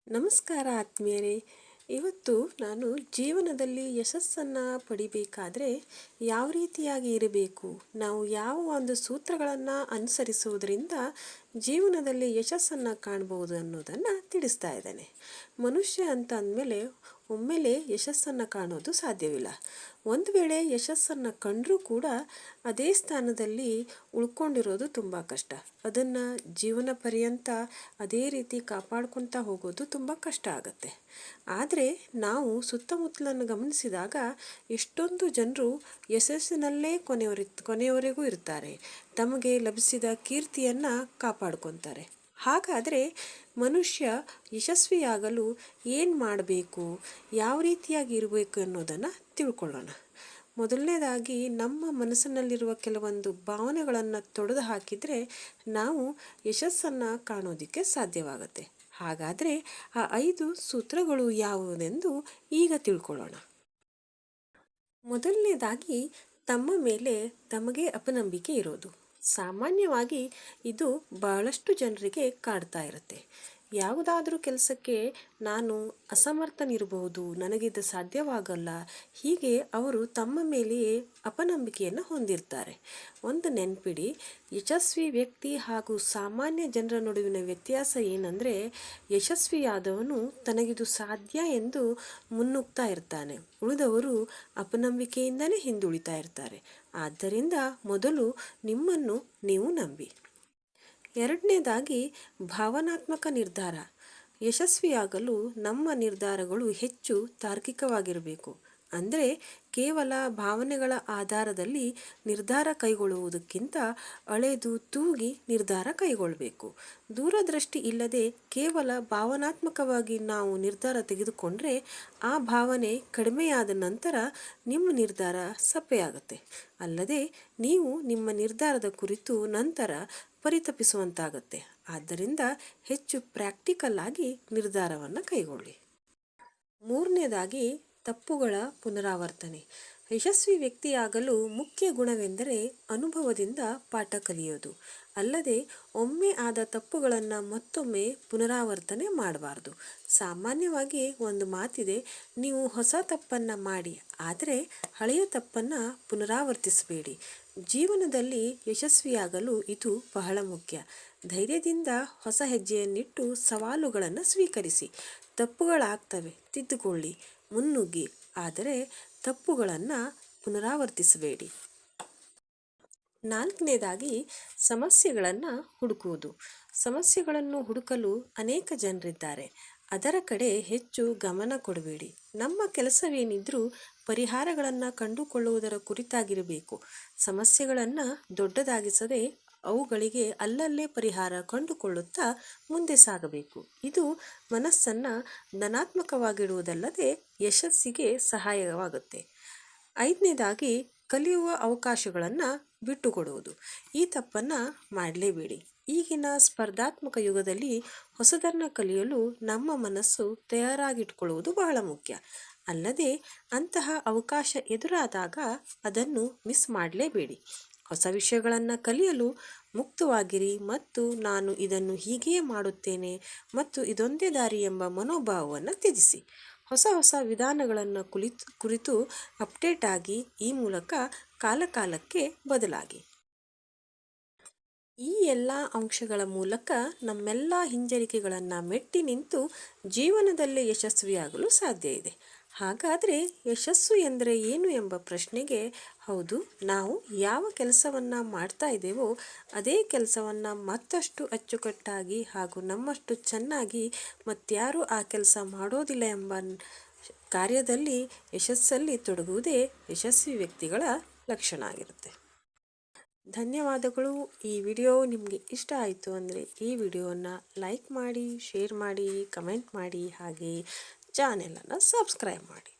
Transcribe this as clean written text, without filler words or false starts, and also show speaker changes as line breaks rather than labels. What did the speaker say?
ನಮಸ್ಕಾರ ಆತ್ಮೀಯರೇ. ಇವತ್ತು ನಾನು ಜೀವನದಲ್ಲಿ ಯಶಸ್ಸನ್ನು ಪಡಿಬೇಕಾದ್ರೆ ಯಾವ ರೀತಿಯಾಗಿ ಇರಬೇಕು, ನಾವು ಯಾವ ಒಂದು ಸೂತ್ರಗಳನ್ನು ಅನುಸರಿಸುವುದರಿಂದ ಜೀವನದಲ್ಲಿ ಯಶಸ್ಸನ್ನು ಕಾಣ್ಬೋದು ಅನ್ನೋದನ್ನು ತಿಳಿಸ್ತಾ ಇದ್ದೇನೆ. ಮನುಷ್ಯ ಅಂತ ಅಂದಮೇಲೆ ಒಮ್ಮೆಲೆ ಯಶಸ್ಸನ್ನು ಕಾಣೋದು ಸಾಧ್ಯವಿಲ್ಲ. ಒಂದು ವೇಳೆ ಯಶಸ್ಸನ್ನು ಕಂಡರೂ ಕೂಡ ಅದೇ ಸ್ಥಾನದಲ್ಲಿ ಉಳ್ಕೊಂಡಿರೋದು ತುಂಬ ಕಷ್ಟ. ಅದನ್ನು ಜೀವನ ಪರ್ಯಂತ ಅದೇ ರೀತಿ ಕಾಪಾಡ್ಕೊತಾ ಹೋಗೋದು ತುಂಬ ಕಷ್ಟ ಆಗುತ್ತೆ. ಆದರೆ ನಾವು ಸುತ್ತಮುತ್ತಲನ್ನು ಗಮನಿಸಿದಾಗ ಎಷ್ಟೊಂದು ಜನರು ಯಶಸ್ಸಿನಲ್ಲೇ ಕೊನೆಯವರೆಗೂ ಇರ್ತಾರೆ. ತಮಗೆ ಲಭಿಸಿದ ಕೀರ್ತಿಯನ್ನು ಕಾಪಾಡ್ಕೊತಾರೆ. ಹಾಗಾದರೆ ಮನುಷ್ಯ ಯಶಸ್ವಿಯಾಗಲು ಏನು ಮಾಡಬೇಕು, ಯಾವ ರೀತಿಯಾಗಿ ಇರಬೇಕು ಅನ್ನೋದನ್ನು ತಿಳ್ಕೊಳ್ಳೋಣ. ಮೊದಲನೇದಾಗಿ ನಮ್ಮ ಮನಸ್ಸಿನಲ್ಲಿರುವ ಕೆಲವೊಂದು ಭಾವನೆಗಳನ್ನು ತೊಡೆದು ಹಾಕಿದರೆ ನಾವು ಯಶಸ್ಸನ್ನು ಕಾಣೋದಕ್ಕೆ ಸಾಧ್ಯವಾಗುತ್ತೆ. ಹಾಗಾದರೆ ಆ 5 ಸೂತ್ರಗಳು ಯಾವುದೆಂದು ಈಗ ತಿಳ್ಕೊಳ್ಳೋಣ. ಮೊದಲನೇದಾಗಿ ತಮ್ಮ ಮೇಲೆ ತಮಗೆ ಅಪನಂಬಿಕೆ ಇರೋದು. ಸಾಮಾನ್ಯವಾಗಿ ಇದು ಬಹಳಷ್ಟು ಜನರಿಗೆ ಕಾಡ್ತಾ ಇರುತ್ತೆ. ಯಾವುದಾದ್ರೂ ಕೆಲಸಕ್ಕೆ ನಾನು ಅಸಮರ್ಥನಿರಬಹುದು, ನನಗಿದು ಸಾಧ್ಯವಾಗಲ್ಲ, ಹೀಗೆ ಅವರು ತಮ್ಮ ಮೇಲೆಯೇ ಅಪನಂಬಿಕೆಯನ್ನು ಹೊಂದಿರ್ತಾರೆ. ಒಂದು ನೆನಪಿಡಿ, ಯಶಸ್ವಿ ವ್ಯಕ್ತಿ ಹಾಗೂ ಸಾಮಾನ್ಯ ಜನರ ನಡುವಿನ ವ್ಯತ್ಯಾಸ ಏನಂದರೆ, ಯಶಸ್ವಿಯಾದವನು ತನಗಿದು ಸಾಧ್ಯ ಎಂದು ಮುನ್ನುಗ್ತಾ ಇರ್ತಾನೆ, ಉಳಿದವರು ಅಪನಂಬಿಕೆಯಿಂದಲೇ ಹಿಂದುಳಿತಾ ಇರ್ತಾರೆ. ಆದ್ದರಿಂದ ಮೊದಲು ನಿಮ್ಮನ್ನು ನೀವು ನಂಬಿ. ಎರಡನೇದಾಗಿ ಭಾವನಾತ್ಮಕ ನಿರ್ಧಾರ. ಯಶಸ್ವಿಯಾಗಲು ನಮ್ಮ ನಿರ್ಧಾರಗಳು ಹೆಚ್ಚು ತಾರ್ಕಿಕವಾಗಿರಬೇಕು. ಅಂದರೆ ಕೇವಲ ಭಾವನೆಗಳ ಆಧಾರದಲ್ಲಿ ನಿರ್ಧಾರ ಕೈಗೊಳ್ಳುವುದಕ್ಕಿಂತ ಅಳೆದು ತೂಗಿ ನಿರ್ಧಾರ ಕೈಗೊಳ್ಳಬೇಕು. ದೂರದೃಷ್ಟಿ ಇಲ್ಲದೆ ಕೇವಲ ಭಾವನಾತ್ಮಕವಾಗಿ ನಾವು ನಿರ್ಧಾರ ತೆಗೆದುಕೊಂಡ್ರೆ ಆ ಭಾವನೆ ಕಡಿಮೆಯಾದ ನಂತರ ನಿಮ್ಮ ನಿರ್ಧಾರ ಸಪ್ಪೆಯಾಗುತ್ತೆ. ಅಲ್ಲದೆ ನೀವು ನಿಮ್ಮ ನಿರ್ಧಾರದ ಕುರಿತು ನಂತರ ಪರಿತಪಿಸುವಂತಾಗುತ್ತೆ. ಆದ್ದರಿಂದ ಹೆಚ್ಚು ಪ್ರಾಕ್ಟಿಕಲ್ ಆಗಿ ನಿರ್ಧಾರವನ್ನು ಕೈಗೊಳ್ಳಿ. ಮೂರನೇದಾಗಿ ತಪ್ಪುಗಳ ಪುನರಾವರ್ತನೆ. ಯಶಸ್ವಿ ವ್ಯಕ್ತಿಯಾಗಲು ಮುಖ್ಯ ಗುಣವೆಂದರೆ ಅನುಭವದಿಂದ ಪಾಠ ಕಲಿಯೋದು. ಅಲ್ಲದೆ ಒಮ್ಮೆ ಆದ ತಪ್ಪುಗಳನ್ನು ಮತ್ತೊಮ್ಮೆ ಪುನರಾವರ್ತನೆ ಮಾಡಬಾರ್ದು. ಸಾಮಾನ್ಯವಾಗಿ ಒಂದು ಮಾತಿದೆ, ನೀವು ಹೊಸ ತಪ್ಪನ್ನು ಮಾಡಿ, ಆದರೆ ಹಳೆಯ ತಪ್ಪನ್ನು ಪುನರಾವರ್ತಿಸಬೇಡಿ. ಜೀವನದಲ್ಲಿ ಯಶಸ್ವಿಯಾಗಲು ಇದು ಬಹಳ ಮುಖ್ಯ. ಧೈರ್ಯದಿಂದ ಹೊಸ ಹೆಜ್ಜೆಯನ್ನಿಟ್ಟು ಸವಾಲುಗಳನ್ನು ಸ್ವೀಕರಿಸಿ. ತಪ್ಪುಗಳಾಗ್ತವೆ, ತಿದ್ದುಕೊಳ್ಳಿ, ಮುನ್ನುಗ್ಗಿ, ಆದರೆ ತಪ್ಪುಗಳನ್ನು ಪುನರಾವರ್ತಿಸಬೇಡಿ. ನಾಲ್ಕನೇದಾಗಿ ಸಮಸ್ಯೆಗಳನ್ನು ಹುಡುಕುವುದು. ಸಮಸ್ಯೆಗಳನ್ನು ಹುಡುಕಲು ಅನೇಕ ಜನರಿದ್ದಾರೆ, ಅದರ ಕಡೆ ಹೆಚ್ಚು ಗಮನ ಕೊಡಬೇಡಿ. ನಮ್ಮ ಕೆಲಸವೇನಿದ್ರೂ ಪರಿಹಾರಗಳನ್ನು ಕಂಡುಕೊಳ್ಳುವುದರ ಕುರಿತಾಗಿರಬೇಕು. ಸಮಸ್ಯೆಗಳನ್ನು ದೊಡ್ಡದಾಗಿಸದೆ ಅವುಗಳಿಗೆ ಅಲ್ಲಲ್ಲೇ ಪರಿಹಾರ ಕಂಡುಕೊಳ್ಳುತ್ತಾ ಮುಂದೆ ಸಾಗಬೇಕು. ಇದು ಮನಸ್ಸನ್ನು ಧನಾತ್ಮಕವಾಗಿಡುವುದಲ್ಲದೆ ಯಶಸ್ಸಿಗೆ ಸಹಾಯವಾಗುತ್ತೆ. ಐದನೇದಾಗಿ ಕಲಿಯುವ ಅವಕಾಶಗಳನ್ನು ಬಿಟ್ಟುಕೊಡುವುದು. ಈ ತಪ್ಪನ್ನು ಮಾಡಲೇಬೇಡಿ. ಈಗಿನ ಸ್ಪರ್ಧಾತ್ಮಕ ಯುಗದಲ್ಲಿ ಹೊಸದನ್ನು ಕಲಿಯಲು ನಮ್ಮ ಮನಸ್ಸು ತಯಾರಾಗಿಟ್ಕೊಳ್ಳುವುದು ಬಹಳ ಮುಖ್ಯ. ಅಲ್ಲದೆ ಅಂತಹ ಅವಕಾಶ ಎದುರಾದಾಗ ಅದನ್ನು ಮಿಸ್ ಮಾಡಲೇಬೇಡಿ. ಹೊಸ ವಿಷಯಗಳನ್ನು ಕಲಿಯಲು ಮುಕ್ತವಾಗಿರಿ ಮತ್ತು ನಾನು ಇದನ್ನು ಹೀಗೆಯೇ ಮಾಡುತ್ತೇನೆ ಮತ್ತು ಇದೊಂದೇ ದಾರಿ ಎಂಬ ಮನೋಭಾವವನ್ನು ತ್ಯಜಿಸಿ. ಹೊಸ ವಿಧಾನಗಳನ್ನು ಕುರಿತು ಅಪ್ಡೇಟ್ ಆಗಿ ಈ ಮೂಲಕ ಕಾಲಕಾಲಕ್ಕೆ ಬದಲಾಗಿ. ಈ ಎಲ್ಲ ಅಂಶಗಳ ಮೂಲಕ ನಮ್ಮೆಲ್ಲ ಹಿಂಜರಿಕೆಗಳನ್ನು ಮೆಟ್ಟಿ ನಿಂತು ಜೀವನದಲ್ಲಿ ಯಶಸ್ವಿಯಾಗಲು ಸಾಧ್ಯ ಇದೆ. ಹಾಗಾದರೆ ಯಶಸ್ಸು ಎಂದರೆ ಏನು ಎಂಬ ಪ್ರಶ್ನೆಗೆ, ಹೌದು, ನಾವು ಯಾವ ಕೆಲಸವನ್ನು ಮಾಡ್ತಾ ಇದ್ದೇವೋ ಅದೇ ಕೆಲಸವನ್ನು ಮತ್ತಷ್ಟು ಅಚ್ಚುಕಟ್ಟಾಗಿ ಹಾಗೂ ನಮ್ಮಷ್ಟು ಚೆನ್ನಾಗಿ ಮತ್ತಾರೂ ಆ ಕೆಲಸ ಮಾಡೋದಿಲ್ಲ ಎಂಬ ಕಾರ್ಯದಲ್ಲಿ ಯಶಸ್ಸಲ್ಲಿ ತೊಡಗುವುದೇ ಯಶಸ್ವಿ ವ್ಯಕ್ತಿಗಳ ಲಕ್ಷಣ ಆಗಿರುತ್ತೆ. ಧನ್ಯವಾದಗಳು. ಈ ವಿಡಿಯೋ ನಿಮಗೆ ಇಷ್ಟ ಆಯಿತು ಅಂದರೆ ಈ ವಿಡಿಯೋನ ಲೈಕ್ ಮಾಡಿ, ಶೇರ್ ಮಾಡಿ, ಕಮೆಂಟ್ ಮಾಡಿ, ಹಾಗೆ ಚಾನೆಲನ್ನು ಸಬ್ಸ್ಕ್ರೈಬ್ ಮಾಡಿ.